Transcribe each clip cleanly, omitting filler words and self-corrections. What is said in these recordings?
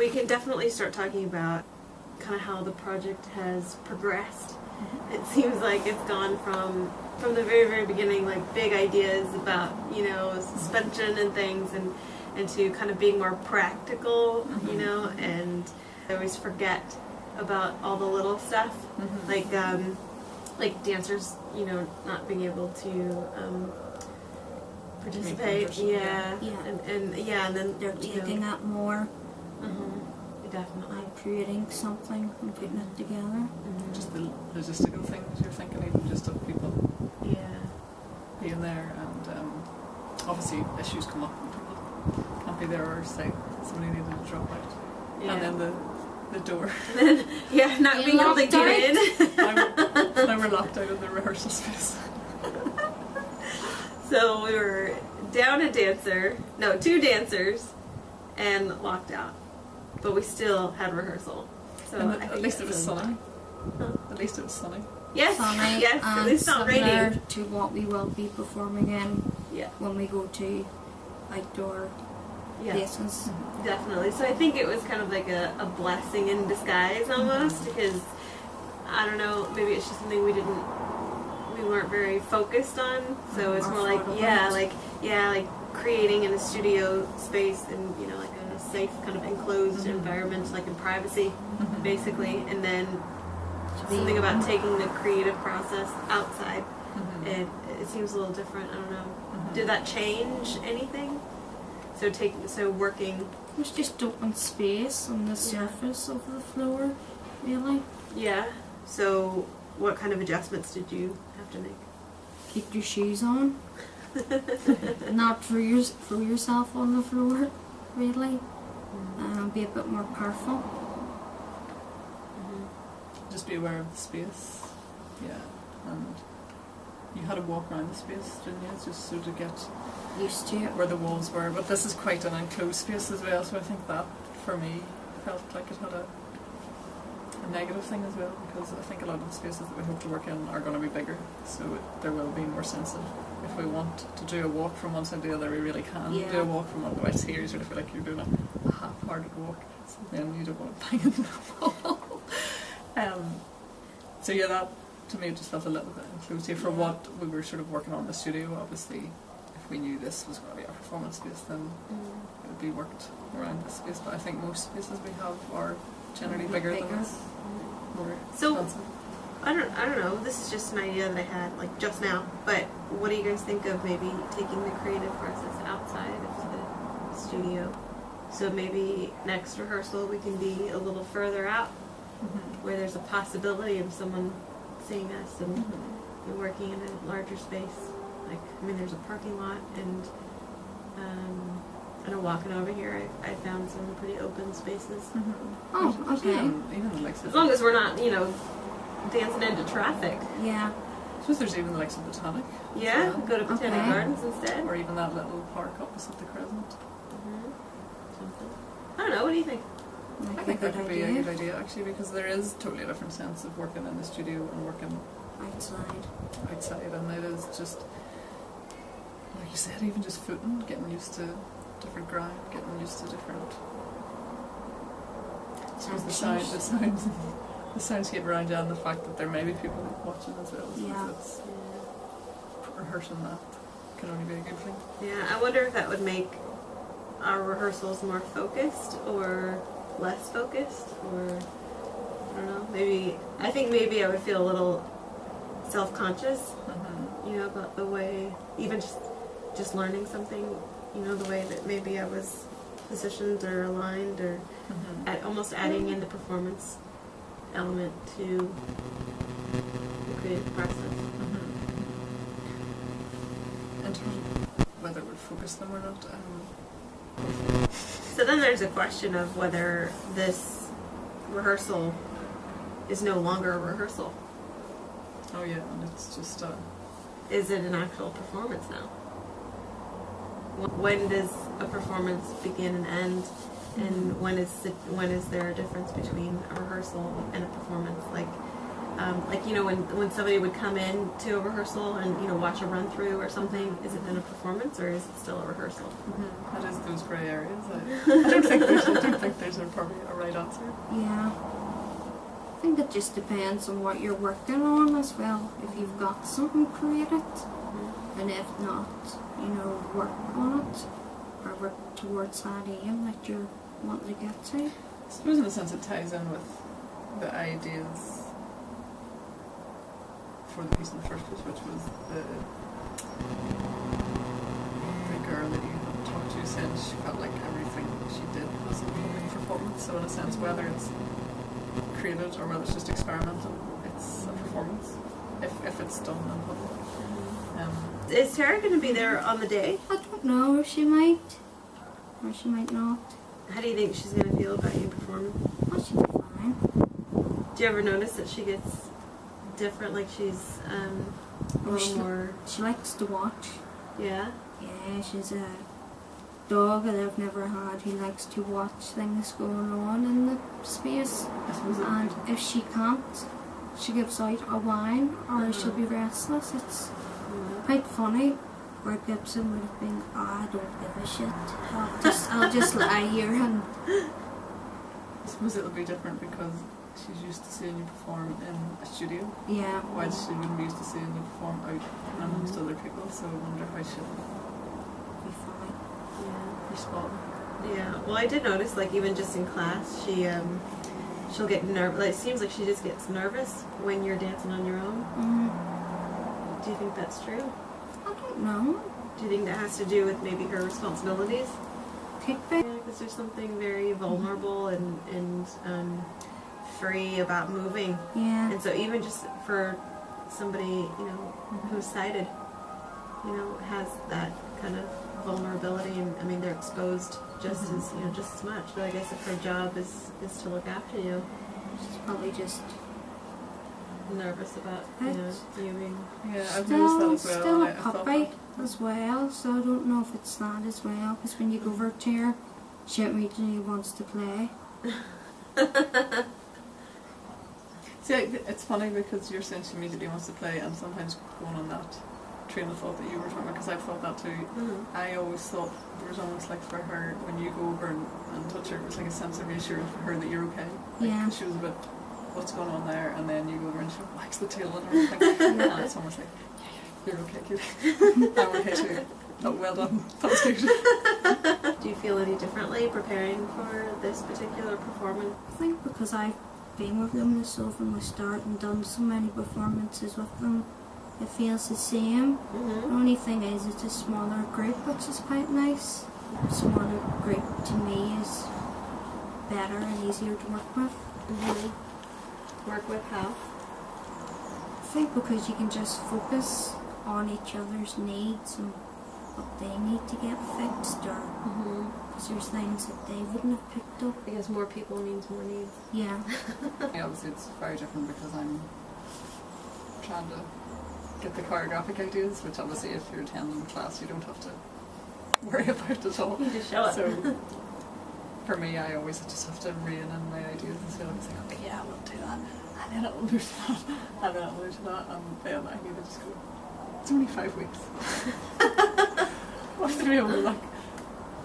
we can definitely start talking about kind of how the project has progressed. It seems like it's gone from the very, very beginning, like big ideas about, you know, suspension and things, and to kind of being more practical, you know, and I always forget about all the little stuff, like dancers, you know, not being able to participate, and then they're taking up more. Definitely. Creating something and putting it together. Just the logistical things you're thinking, even just of people being there, and obviously issues come up and people can't be there, or say somebody needed to drop out. And then the door. Not being able to get in. Now we're locked out of the rehearsal space. So we were down two dancers, and locked out. But we still had rehearsal. So at least it was sunny. At least it was sunny. Yes, sunny, yes, at least not raining. To what we will be performing in when we go to outdoor places. Definitely. So I think it was kind of like a blessing in disguise almost, because I don't know, maybe it's just something we weren't very focused on. So it's more like like creating in a studio space, and you know, like a safe kind of enclosed environment, like in privacy, basically, and then something about taking the creative process outside. It seems a little different. I don't know. Did that change anything? So working. It was just open space on the surface of the floor, really. Yeah. So what kind of adjustments did you have to make? Keep your shoes on. Not throw yourself on the floor, really. Be a bit more careful. Just be aware of the space. And you had to walk around the space, didn't you? Just so to get used to it. Where the walls were. But this is quite an enclosed space as well, so I think that, for me, felt like it had a negative thing as well, because I think a lot of the spaces that we hope to work in are going to be bigger, so there will be more sense of, if we want to do a walk from one side to the other, we really can do a walk from one. Otherwise here you sort of feel like you're doing a half-hearted walk, so then you don't want to bang into the wall. So that to me just felt a little bit inclusive for what we were sort of working on in the studio. Obviously if we knew this was going to be our performance space, then it would be worked around this space, but I think most spaces we have are generally bigger than this. More expensive. I don't know, this is just an idea that I had like just now, but what do you guys think of maybe taking the creative process outside of the studio? So maybe next rehearsal we can be a little further out, where there's a possibility of someone seeing us, and working in a larger space. Like, I mean, there's a parking lot, and I know walking over here, I found some pretty open spaces. Oh, okay. Even the likes of, as long as we're not, you know, dancing into traffic. Yeah. I suppose there's even the likes of Botanic. Yeah, go to Botanic Gardens instead. Or even that little park opposite the Crescent. Something. I don't know, what do you think? I think that could be a good idea, actually, because there is totally a different sense of working in the studio and working outside, and it is just, like you said, even just footing, getting used to different ground, getting used to different. I suppose the soundscape around you, and the fact that there may be people watching as well. It's rehearsing that can only be a good thing. Yeah, I wonder if that would make our rehearsals more focused or less focused, or I don't know. I think maybe I would feel a little self-conscious, you know, about the way, even just learning something, you know, the way that maybe I was positioned or aligned, or almost adding in the performance element to the creative process. In terms of whether it would focus them or not. So then there's a question of whether this rehearsal is no longer a rehearsal. Oh yeah, and it's just is it an actual performance now? When does a performance begin and end, and when is there a difference between a rehearsal and a performance? Like you know, when somebody would come in to a rehearsal and, you know, watch a run through or something, is it then a performance or is it still a rehearsal? That is those grey areas. I don't think there's a probably ballet dancer. Yeah. I think it just depends on what you're working on as well. If you've got something, create it. And if not, you know, work on it. Or work towards that aim that you're wanting to get to. I suppose in a sense it ties in with the ideas for the piece in the first place, which was the girl that you had talked to said she felt like everything she did was a public performance. So in a sense, whether it's created or whether it's just experimental, it's a performance if it's done in public. Is Tara going to be there on the day? I don't know, she might. Or she might not. How do you think she's going to feel about you performing? Oh, she'll be fine. Do you ever notice that she gets different, like she's a little more... She likes to watch. Yeah? Yeah, she's a dog that I've never had who likes to watch things going on in the space. And if she can't, she gives out a whine or she'll be restless. It's quite funny. Where Gibson would have been, I don't give a shit. I'll just lie here and... I suppose it'll be different because she's used to seeing you perform in a studio. Yeah. While she wouldn't be used to seeing you perform out amongst other people, so I wonder how she'll Be fine. respond. Yeah. Well, I did notice, like, even just in class, she'll get nervous. Like, it seems like she just gets nervous when you're dancing on your own. Do you think that's true? I don't know. Do you think that has to do with maybe her responsibilities? Could be. Yeah, because there's something very vulnerable and free about moving. Yeah. And so even just for somebody, you know, who's sighted, you know, has that kind of vulnerability, and I mean they're exposed just as, you know, just as much. But I guess if her job is to look after you, She's probably just nervous about, you know, you being... Yeah, I've noticed that as well. still a I thought puppy that. as well, so I don't know if it's that as well. Because when you go over to her, she immediately wants to play. See, it's funny because you're saying she immediately wants to play, and sometimes going on that train of thought that you were talking about, because I've thought that too. I always thought there was almost like for her, when you go over and touch her, it was like a sense of reassurance for her that you're okay. Like, Yeah. 'cause she was a bit, what's going on there? And then you go over and she whacks the tail and everything. And it's almost like, yeah, you're okay, kid. I'm okay too. Oh, well done. That was good. Do you feel any differently preparing for this particular performance? I think because I've been with them so from the start and done so many performances with them, it feels the same. The only thing is it's a smaller group, which is quite nice. A smaller group to me is better and easier to work with. Work with how? I think because you can just focus on each other's needs and what they need to get fixed, or because there's things that they wouldn't have picked up. Because more people means more needs. Yeah. Yeah, obviously it's very different because I'm trying to get the choreographic ideas, which obviously if you're attending class you don't have to worry about at all. You just show up. So for me, I always just have to rein in my ideas and say, like, okay, yeah, we'll do that, and then it'll move to that, and then it'll move to that, and then I need to just go, it's only 5 weeks. I have to be able to, like,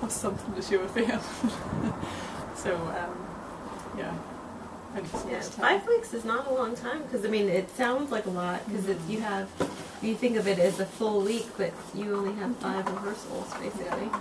have something to show at the end. So, yeah. I need some Yeah, more time. 5 weeks is not a long time, because I mean it sounds like a lot, because you think of it as a full week, but you only have 5 rehearsals basically. Yeah.